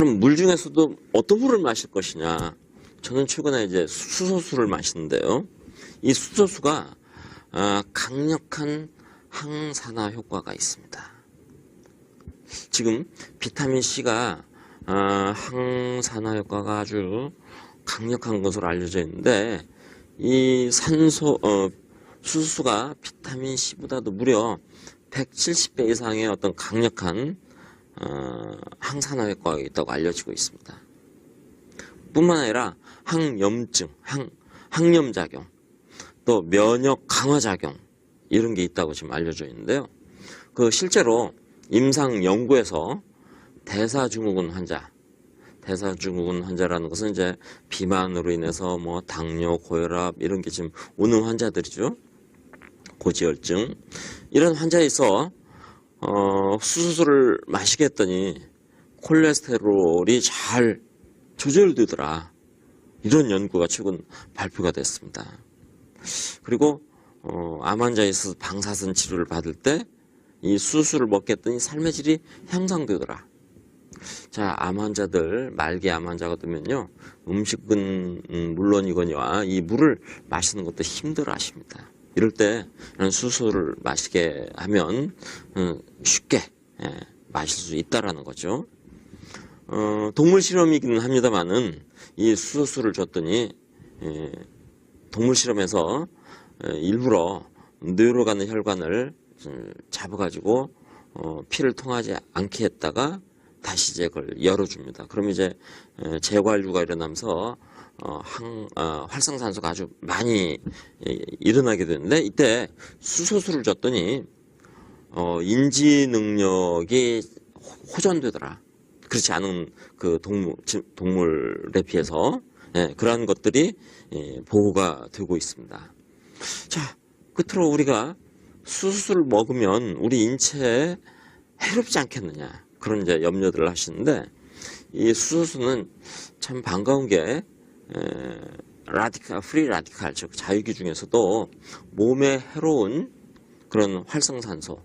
그럼 물 중에서도 어떤 물을 마실 것이냐? 저는 최근에 이제 수소수를 마시는데요. 이 수소수가 강력한 항산화 효과가 있습니다. 지금 비타민 C가 항산화 효과가 아주 강력한 것으로 알려져 있는데 이 수소수가 비타민 C보다도 무려 170배 이상의 어떤 강력한 항산화 효과가 있다고 알려지고 있습니다. 뿐만 아니라 항염증, 항염작용, 또 면역 강화작용 이런 게 있다고 지금 알려져 있는데요. 그 실제로 임상 연구에서 대사증후군 환자라는 것은 이제 비만으로 인해서 뭐 당뇨, 고혈압 이런 게 지금 오는 환자들이죠. 고지혈증 이런 환자에 있어 수소수를 마시게 했더니 콜레스테롤이 잘 조절되더라. 이런 연구가 최근 발표가 됐습니다. 그리고 암 환자에 있어서 방사선 치료를 받을 때 이 수소수를 먹게 했더니 삶의 질이 향상되더라. 자, 암 환자들, 말기 암 환자가 되면요, 음식은 물론이거니와 이 물을 마시는 것도 힘들어 하십니다. 이럴 때 이런 수소를 마시게 하면 쉽게 마실 수 있다라는 거죠. 동물 실험이기는 합니다만은 이 수소수를 줬더니 동물 실험에서 일부러 뇌로 가는 혈관을 잡아가지고 피를 통하지 않게 했다가 다시 이제 그걸 열어줍니다. 그럼 이제 재관류가 일어나면서 활성산소가 아주 많이 일어나게 되는데 이때 수소수를 줬더니 인지 능력이 호전되더라. 그렇지 않은 그 동물에 비해서 그러한 것들이 보호가 되고 있습니다. 자, 끝으로 우리가 수소수를 먹으면 우리 인체에 해롭지 않겠느냐 그런 이제 염려들을 하시는데 이 수소수는 참 반가운 게 프리 라디칼 즉 자유기 중에서도 몸에 해로운 그런 활성산소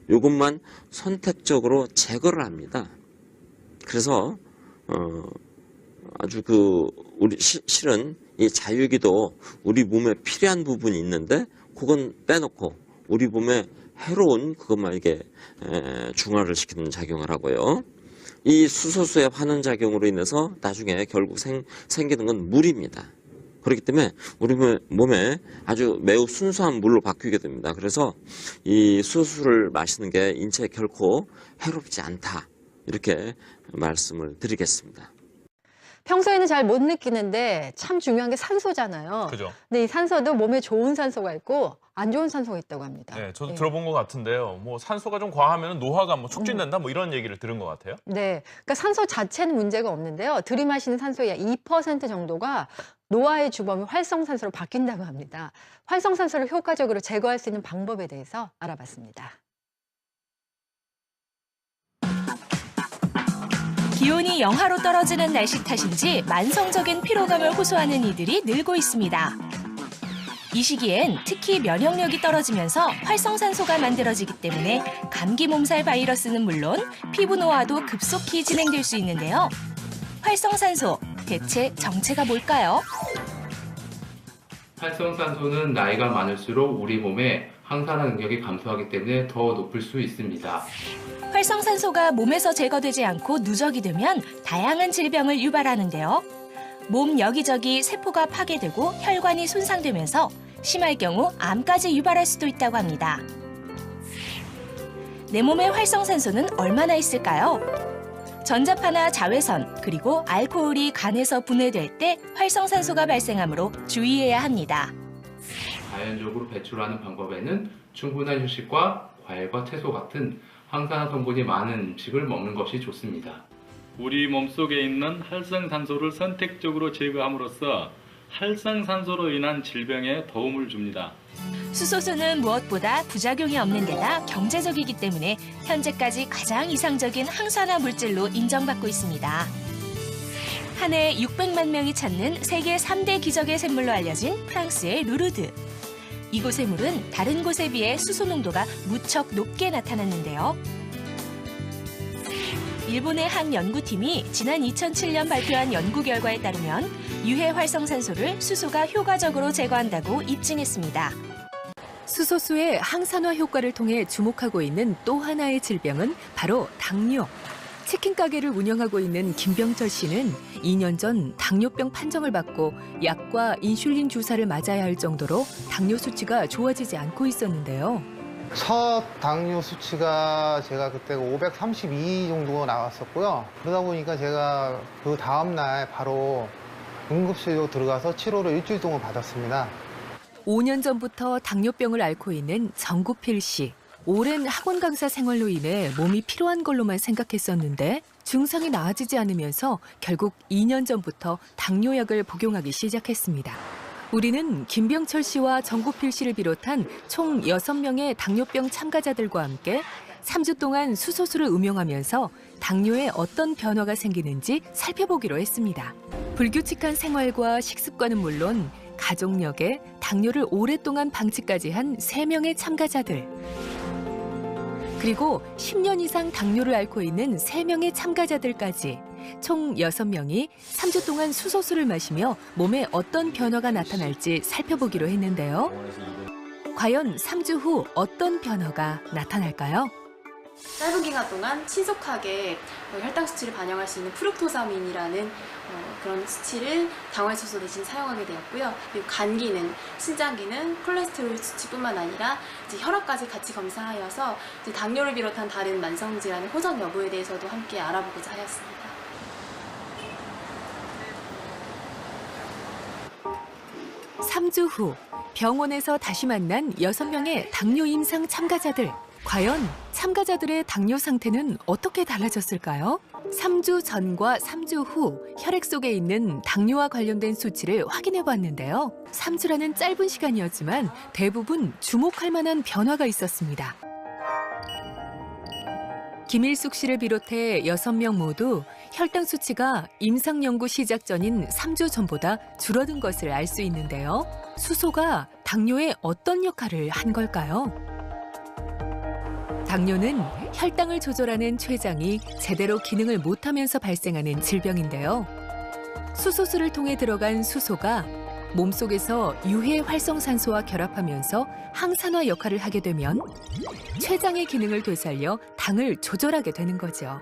이것만 선택적으로 제거를 합니다. 그래서 아주 우리 실은 이 자유기도 우리 몸에 필요한 부분이 있는데 그건 빼놓고 우리 몸에 해로운 그것만 이게 중화를 시키는 작용을 하고요. 이 수소수의 환원 작용으로 인해서 나중에 결국 생기는 건 물입니다. 그렇기 때문에 우리 몸에 아주 매우 순수한 물로 바뀌게 됩니다. 그래서 이 수소수를 마시는 게 인체에 결코 해롭지 않다. 이렇게 말씀을 드리겠습니다. 평소에는 잘 못 느끼는데 참 중요한 게 산소잖아요. 그죠. 근데 이 산소도 몸에 좋은 산소가 있고 안 좋은 산소가 있다고 합니다. 네, 저도 들어본 것 같은데요. 뭐 산소가 좀 과하면 노화가 뭐 촉진된다 뭐 이런 얘기를 들은 것 같아요. 네, 그러니까 산소 자체는 문제가 없는데요. 들이마시는 산소의 2% 정도가 노화의 주범이 활성산소로 바뀐다고 합니다. 활성산소를 효과적으로 제거할 수 있는 방법에 대해서 알아봤습니다. 기온이 영하로 떨어지는 날씨 탓인지 만성적인 피로감을 호소하는 이들이 늘고 있습니다. 이 시기엔 특히 면역력이 떨어지면서 활성산소가 만들어지기 때문에 감기 몸살 바이러스는 물론 피부 노화도 급속히 진행될 수 있는데요. 활성산소, 대체 정체가 뭘까요? 활성산소는 나이가 많을수록 우리 몸의 항산화 능력이 감소하기 때문에 더 높을 수 있습니다. 활성산소가 몸에서 제거되지 않고 누적이 되면 다양한 질병을 유발하는데요. 몸 여기저기 세포가 파괴되고 혈관이 손상되면서 심할 경우 암까지 유발할 수도 있다고 합니다. 내 몸에 활성산소는 얼마나 있을까요? 전자파나 자외선 그리고 알코올이 간에서 분해될 때 활성산소가 발생하므로 주의해야 합니다. 자연적으로 배출하는 방법에는 충분한 휴식과 과일과 채소 같은 항산화 성분이 많은 음식을 먹는 것이 좋습니다. 우리 몸속에 있는 활성산소를 선택적으로 제거함으로써 활성산소로 인한 질병에 도움을 줍니다. 수소수는 무엇보다 부작용이 없는 데다 경제적이기 때문에 현재까지 가장 이상적인 항산화 물질로 인정받고 있습니다. 한 해 600만 명이 찾는 세계 3대 기적의 샘물로 알려진 프랑스의 루르드. 이곳의 물은 다른 곳에 비해 수소 농도가 무척 높게 나타났는데요. 일본의 한 연구팀이 지난 2007년 발표한 연구 결과에 따르면 유해 활성산소를 수소가 효과적으로 제거한다고 입증했습니다. 수소수의 항산화 효과를 통해 주목하고 있는 또 하나의 질병은 바로 당뇨. 치킨 가게를 운영하고 있는 김병철 씨는 2년 전 당뇨병 판정을 받고 약과 인슐린 주사를 맞아야 할 정도로 당뇨 수치가 좋아지지 않고 있었는데요. 첫 당뇨 수치가 제가 그때 532 정도 나왔었고요. 그러다 보니까 제가 그 다음날 바로 응급실로 들어가서 치료를 일주일 동안 받았습니다. 5년 전부터 당뇨병을 앓고 있는 정구필 씨. 오랜 학원 강사 생활로 인해 몸이 피로한 걸로만 생각했었는데 증상이 나아지지 않으면서 결국 2년 전부터 당뇨약을 복용하기 시작했습니다. 우리는 김병철 씨와 정구필 씨를 비롯한 총 6명의 당뇨병 참가자들과 함께 3주 동안 수소수를 음용하면서 당뇨에 어떤 변화가 생기는지 살펴보기로 했습니다. 불규칙한 생활과 식습관은 물론 가족력에 당뇨를 오랫동안 방치까지 한 3명의 참가자들. 그리고 10년 이상 당뇨를 앓고 있는 3명의 참가자들까지 총 6명이 3주 동안 수소수를 마시며 몸에 어떤 변화가 나타날지 살펴보기로 했는데요. 과연 3주 후 어떤 변화가 나타날까요? 짧은 기간 동안 신속하게 혈당 수치를 반영할 수 있는 프룩토사민이라는 그런 수치를 당화효소 대신 사용하게 되었고요. 그리고 간 기능, 신장 기능, 콜레스테롤 수치뿐만 아니라 이제 혈압까지 같이 검사하여서 이제 당뇨를 비롯한 다른 만성 질환의 호전 여부에 대해서도 함께 알아보고자 하였습니다. 삼 주 후 병원에서 다시 만난 6명의 당뇨 임상 참가자들. 과연 참가자들의 당뇨 상태는 어떻게 달라졌을까요? 3주 전과 3주 후 혈액 속에 있는 당뇨와 관련된 수치를 확인해 봤는데요. 3주라는 짧은 시간이었지만 대부분 주목할 만한 변화가 있었습니다. 김일숙 씨를 비롯해 6명 모두 혈당 수치가 임상 연구 시작 전인 3주 전보다 줄어든 것을 알 수 있는데요. 수소가 당뇨에 어떤 역할을 한 걸까요? 당뇨는 혈당을 조절하는 췌장이 제대로 기능을 못하면서 발생하는 질병인데요. 수소수를 통해 들어간 수소가 몸속에서 유해 활성산소와 결합하면서 항산화 역할을 하게 되면 췌장의 기능을 되살려 당을 조절하게 되는 거죠.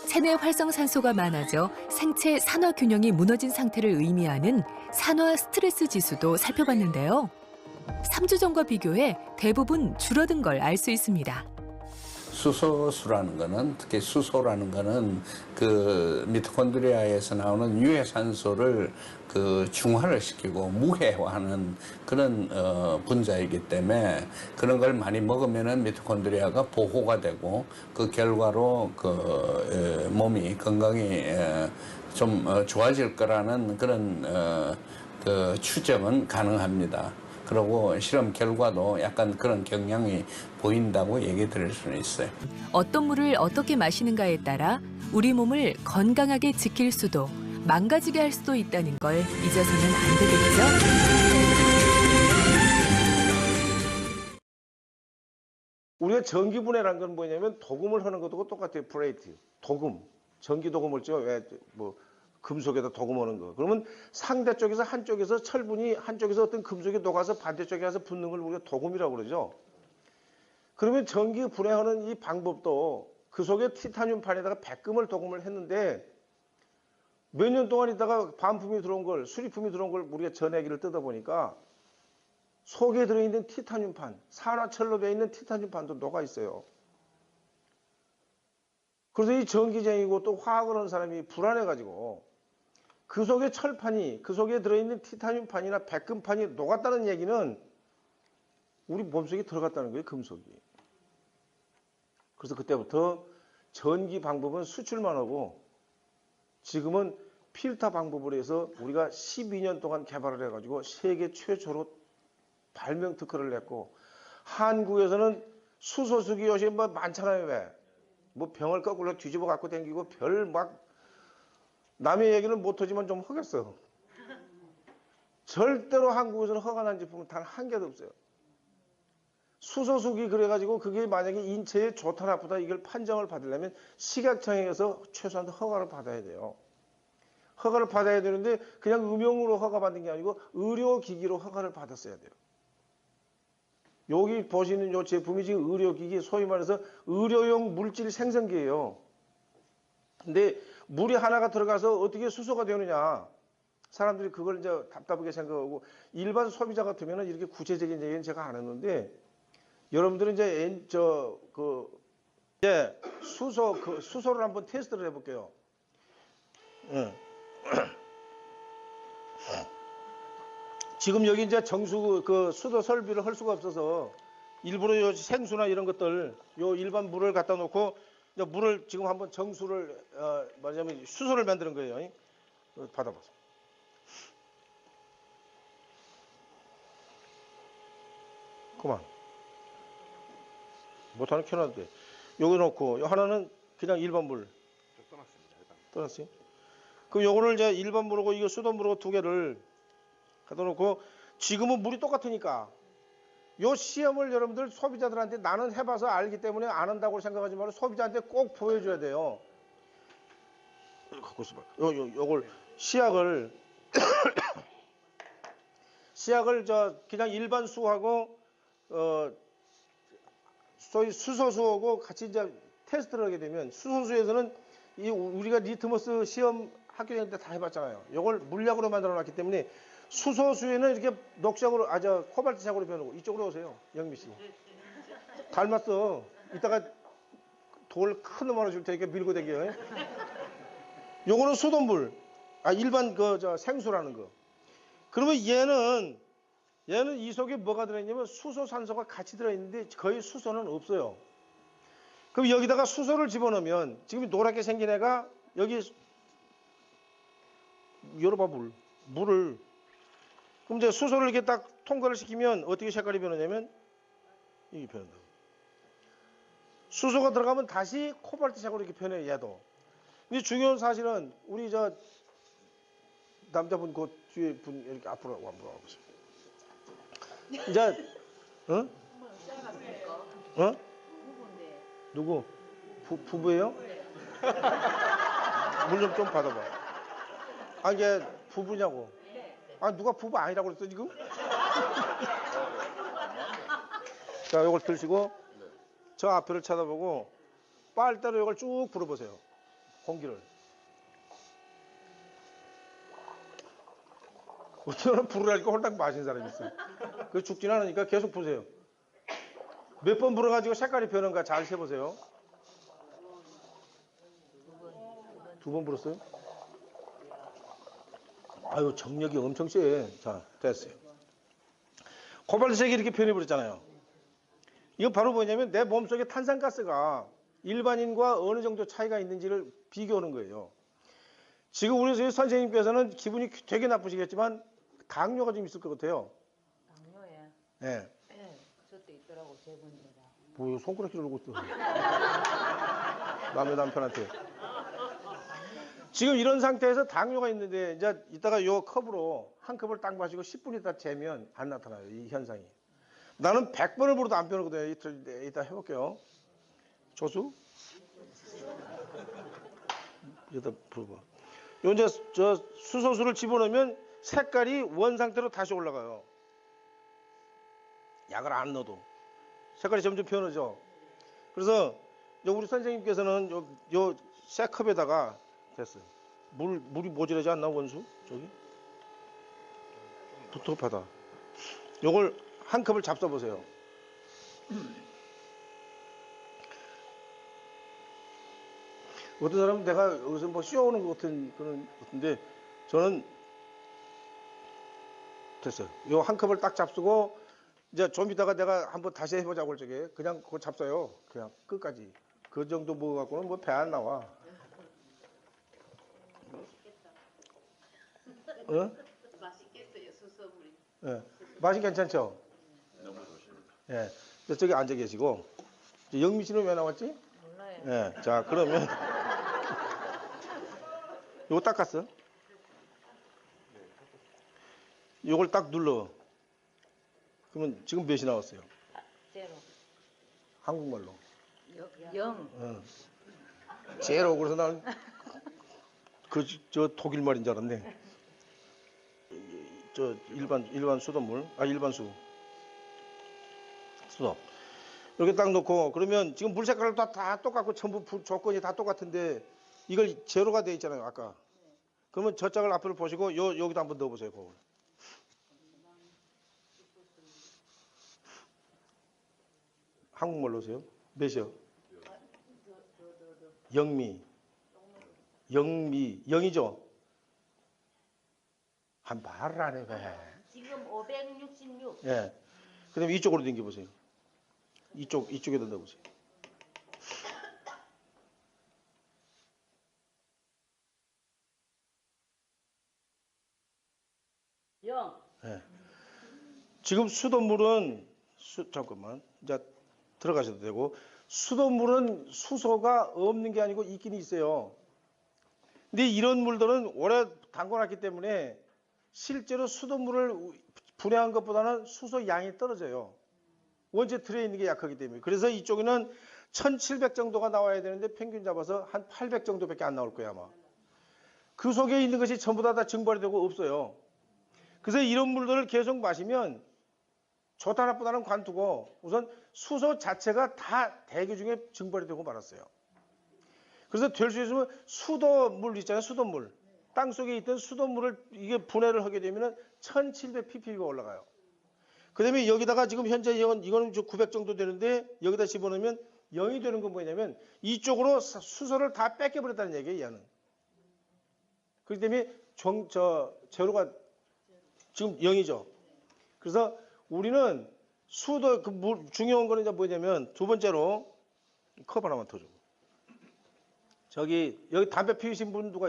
체내 활성산소가 많아져 생체 산화 균형이 무너진 상태를 의미하는 산화 스트레스 지수도 살펴봤는데요. 3주 전과 비교해 대부분 줄어든 걸 알 수 있습니다. 수소수라는 거는, 특히 수소라는 거는 그 미토콘드리아에서 나오는 유해산소를 그 중화를 시키고 무해화하는 그런 분자이기 때문에 그런 걸 많이 먹으면은 미토콘드리아가 보호가 되고 그 결과로 그 몸이 건강이 좀 좋아질 거라는 그런 그 추정은 가능합니다. 그리고 실험 결과도 약간 그런 경향이 보인다고 얘기 드릴 수는 있어요. 어떤 물을 어떻게 마시는가에 따라 우리 몸을 건강하게 지킬 수도 망가지게 할 수도 있다는 걸 잊어서는 안 되겠죠? 우리가 전기분해라는 건 뭐냐면 도금을 하는 것도 똑같아요. 플레이트, 도금, 전기 도금을 죠. 왜 뭐 금속에다 도금하는 거. 그러면 상대 쪽에서 한쪽에서 철분이 한쪽에서 어떤 금속이 녹아서 반대쪽에 가서 붙는 걸 우리가 도금이라고 그러죠. 그러면 전기 분해하는 이 방법도 그 속에 티타늄판에다가 백금을 도금을 했는데 몇 년 동안 있다가 반품이 들어온 걸, 수리품이 들어온 걸 우리가 전해기를 뜯어보니까 속에 들어있는 티타늄판, 산화철로 되어 있는 티타늄판도 녹아 있어요. 그래서 이 전기쟁이고 또 화학을 하는 사람이 불안해가지고 그 속에 철판이, 그 속에 들어있는 티타늄판이나 백금판이 녹았다는 얘기는 우리 몸속에 들어갔다는 거예요, 금속이. 그래서 그때부터 전기 방법은 수출만 하고 지금은 필터 방법으로 해서 우리가 12년 동안 개발을 해가지고 세계 최초로 발명 특허를 냈고 한국에서는 수소수기 요새 뭐 많잖아요, 왜? 뭐 병을 거꾸로 뒤집어 갖고 다니고 별 막 남의 얘기는 못하지만 좀 하겠어. 절대로 한국에서는 허가난 제품은 단 한 개도 없어요. 수소수기 그래가지고 그게 만약에 인체에 좋다 나쁘다 이걸 판정을 받으려면 식약청에서 최소한 허가를 받아야 돼요. 허가를 받아야 되는데 그냥 음용으로 허가받는 게 아니고 의료기기로 허가를 받았어야 돼요. 여기 보시는 요 제품이 지금 의료기기, 소위 말해서 의료용 물질 생성기예요. 근데 물이 하나가 들어가서 어떻게 수소가 되느냐. 사람들이 그걸 이제 답답하게 생각하고 일반 소비자 같으면 이렇게 구체적인 얘기는 제가 안 했는데 여러분들은 이제 이제 수소를 한번 테스트를 해볼게요. 지금 여기 이제 수도 설비를 할 수가 없어서 일부러 요 생수나 이런 것들 요 일반 물을 갖다 놓고 이제 물을 지금 한번 정수를 말하자면 수소를 만드는 거예요. 받아보세요. 그만. 못하는 켜놔도 돼. 여기 놓고 요 하나는 그냥 일반 물. 떠났어요. 그럼 요거를 이제 일반 물하고 이거 수돗물하고 두 개를 갖다 놓고 지금은 물이 똑같으니까 요 시험을 여러분들 소비자들한테 나는 해봐서 알기 때문에 안 한다고 생각하지 말고 소비자한테 꼭 보여줘야 돼요. 갖고 있어봐. 요걸 시약을 그냥 일반 수하고 소위 수소수하고 같이 이제 테스트를 하게 되면 수소수에서는 우리가 리트머스 시험 학교 다닐 때 다 해봤잖아요. 이걸 물약으로 만들어 놨기 때문에 수소수에는 이렇게 녹색으로 코발트색으로 변하고 이쪽으로 오세요. 영미 씨. 닮았어. 이따가 돌 큰 놈 하나 줄 테니까 밀고 다녀요. 요거는 수돗물. 일반 생수라는 거. 그러면 얘는 이 속에 뭐가 들어있냐면 수소, 산소가 같이 들어있는데 거의 수소는 없어요. 그럼 여기다가 수소를 집어넣으면 지금 노랗게 생긴 애가 여기 열어봐 물을 그럼 이제 수소를 이렇게 딱 통과를 시키면 어떻게 색깔이 변하냐면 이게 변한다. 수소가 들어가면 다시 코발트색으로 이렇게 변해요. 얘도. 근데 중요한 사실은 우리 남자분 그 뒤에 분 이렇게 앞으로 한번 와보세요. 이제 누구? 부부예요? 물 좀 받아봐. 이게 부부냐고. 누가 부부 아니라고 그랬어 지금? 자, 이걸 들시고 저 앞을 쳐다보고 빨대로 이걸 쭉 불어보세요. 공기를. 어떤 사람은 불으라니까 홀딱 마신 사람이 있어요. 그래서 죽진 않으니까 계속 보세요. 몇 번 불어가지고 색깔이 변한가 잘 세보세요. 2번 불었어요? 아유, 정력이 엄청 세. 자, 됐어요. 코발트색이 이렇게 변해버렸잖아요. 이건 바로 뭐냐면 내 몸속에 탄산가스가 일반인과 어느 정도 차이가 있는지를 비교하는 거예요. 지금 우리 선생님께서는 기분이 되게 나쁘시겠지만 당뇨가 좀 있을 것 같아요. 당뇨에? 네. 네, 저도 있더라고, 제분제가. 뭐 손가락질을 하고 있어. 남의 남편한테. 지금 이런 상태에서 당뇨가 있는데 이제 이따가 요 컵으로 한 컵을 딱 마시고 10분 있다 재면 안 나타나요. 이 현상이. 나는 100번을 불어도 안 변하거든요. 이따 해볼게요. 조수? 이따 불어봐. 요 이제 수소수를 집어넣으면 색깔이 원 상태로 다시 올라가요. 약을 안 넣어도. 색깔이 점점 변하죠. 그래서 우리 선생님께서는 요 새 컵에다가 됐어요. 물이 모자라지 않나 원수? 저기? 부터 받아. 요걸 한 컵을 잡숴 보세요. 어떤 사람은 내가 여기서 뭐 씌워오는 것 같은데 저는 됐어요. 요 한 컵을 딱 잡수고 이제 좀 이따가 내가 한번 다시 해보자고 할 적에 그냥 그거 잡숴요. 그냥 끝까지. 그 정도 먹어갖고는 뭐 배 안 나와. 맛있겠어요, 수소물이. 예. 맛이 괜찮죠? 너무 좋습니다. 예. 저기 앉아 계시고. 영미 씨는 왜 나왔지? 몰라요. 예. 자, 그러면. 요거 닦았어? 요걸 딱 눌러. 그러면 지금 몇이 나왔어요? 제로. 한국말로. 영. 제로. 그래서 나는 저 독일 말인 줄 알았네. 저 일반 수돗물, 일반 수도. 이렇게 딱 놓고 그러면 지금 물 색깔도 다 똑같고 전부 조건이 다 똑같은데 이걸 제로가 돼 있잖아요, 아까. 그러면 저 짝을 앞으로 보시고 여기다 한번 넣어보세요, 그걸. 한국말로 오세요. 몇이요? 영이죠? 한 말을 안 해, 왜? 지금 566. 예. 그 다음에 이쪽으로 당겨보세요. 이쪽에다 넣어보세요. 영. 예. 지금 수돗물은, 잠깐만. 이제 들어가셔도 되고, 수돗물은 수소가 없는 게 아니고 있긴 있어요. 근데 이런 물들은 오래 담궈놨기 때문에 실제로 수돗물을 분해한 것보다는 수소 양이 떨어져요. 원체 들에 있는 게 약하기 때문에. 그래서 이쪽에는 1700 정도가 나와야 되는데 평균 잡아서 한 800 정도밖에 안 나올 거예요, 아마. 그 속에 있는 것이 전부 다 증발이 되고 없어요. 그래서 이런 물들을 계속 마시면 좋다 나쁘다는 관두고 우선 수소 자체가 다 대기 중에 증발이 되고 말았어요. 그래서 될 수 있으면 수돗물 있잖아요, 수돗물. 땅 속에 있던 수돗물을 이게 분해를 하게 되면 1700 ppb가 올라가요. 그 다음에 여기다가 지금 현재 이거는 900 정도 되는데 여기다 집어넣으면 0이 되는 건 뭐냐면 이쪽으로 수소를 다 뺏겨버렸다는 얘기예요, 얘는. 그렇기 때문에 제로가 지금 0이죠. 그래서 우리는 수도, 중요한 거는 이제 뭐냐면 두 번째로 컵 하나만 더 줘. 여기 담배 피우신 분 누가,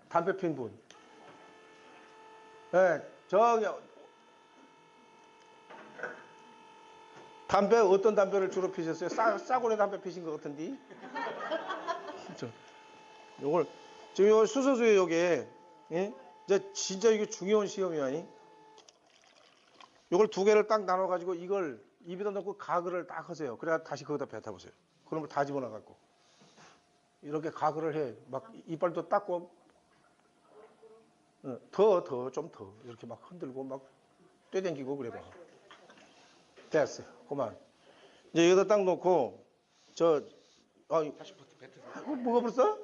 담배 피운 분. 네, 저기, 담배, 어떤 담배를 주로 피셨어요? 싸구려 담배 피신 것 같은데? 요걸, 지금 요 수소수에 요게, 예? 진짜 이게 중요한 시험이야. 요걸 두 개를 딱 나눠가지고 이걸 입에다 넣고 가글을 딱 하세요. 그래야 다시 거기다 뱉어보세요. 그러면 다 집어넣어갖고. 이렇게 가글을 해. 막 이빨도 닦고, 좀 더. 이렇게 막 흔들고 막 떼댕기고 그래 봐. 됐어요. 그만. 이제 여기다 딱 놓고, 다시 뱉으세요. 뭐가 벌써?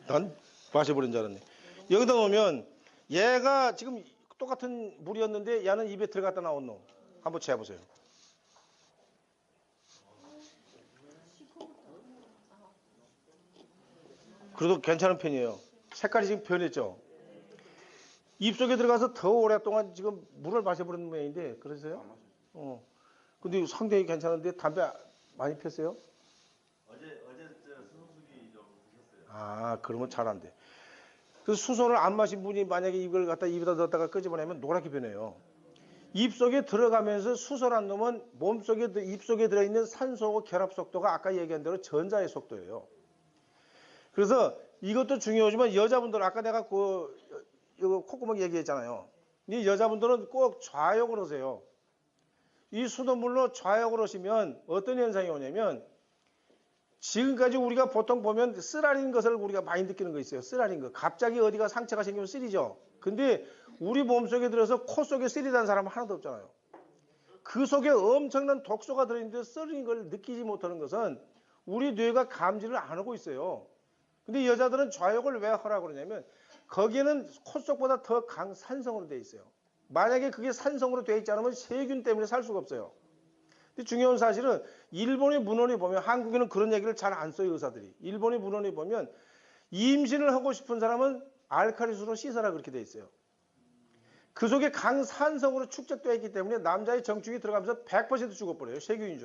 난 마셔버린 줄 알았네. 여기다 놓으면 얘가 지금 똑같은 물이었는데 얘는 입에 들어갔다 나온 놈. 한번 재보세요. 그래도 괜찮은 편이에요. 색깔이 지금 변했죠. 입속에 들어가서 더 오랫동안 지금 물을 마셔버리는 모양인데 그러세요? 근데 상당히 괜찮은데 담배 많이 폈어요? 어제 수소수기 좀 드셨어요. 그러면 잘 안 돼. 그 수소를 안 마신 분이 만약에 이걸 갖다 입에다 넣었다가 끄집어내면 노랗게 변해요. 입속에 들어가면서 수소란 놈은 입속에 들어있는 산소하고 결합 속도가 아까 얘기한 대로 전자의 속도예요. 그래서 이것도 중요하지만 여자분들 아까 내가 이거 콧구멍 얘기했잖아요. 이 여자분들은 꼭 좌욕을 하세요. 이 수돗물로 좌욕을 하시면 어떤 현상이 오냐면 지금까지 우리가 보통 보면 쓰라린 것을 우리가 많이 느끼는 거 있어요. 쓰라린 거. 갑자기 어디가 상처가 생기면 쓰리죠. 근데 우리 몸속에 들어서 코 속에 쓰리다는 사람은 하나도 없잖아요. 그 속에 엄청난 독소가 들어있는데 쓰린 걸 느끼지 못하는 것은 우리 뇌가 감지를 안 하고 있어요. 근데 여자들은 좌욕을 왜 하라고 그러냐면 거기에는 코 속보다 더 강산성으로 되어 있어요. 만약에 그게 산성으로 되어 있지 않으면 세균 때문에 살 수가 없어요. 근데 중요한 사실은 일본의 문헌에 보면 한국에는 그런 얘기를 잘 안 써요, 의사들이. 일본의 문헌에 보면 임신을 하고 싶은 사람은 알칼리수로 씻어라 그렇게 돼 있어요. 그 속에 강산성으로 축적되어 있기 때문에 남자의 정축이 들어가면서 100% 죽어버려요. 세균인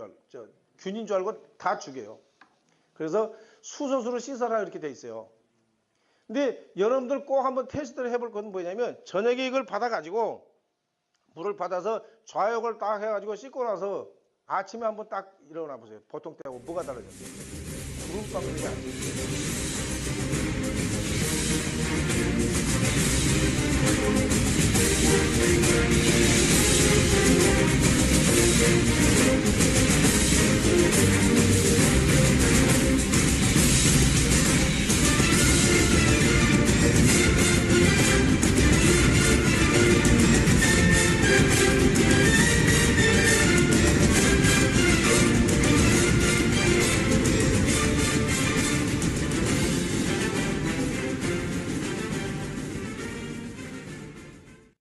균인 줄 알고 다 죽여요. 그래서 수소수로 씻어라 이렇게 돼 있어요. 근데 여러분들 꼭 한번 테스트를 해볼 건 뭐냐면 저녁에 이걸 받아가지고 물을 받아서 좌욕을 딱 해가지고 씻고 나서 아침에 한번 딱 일어나 보세요. 보통 때하고 뭐가 달라졌어요? 구름방울이 안 돼요.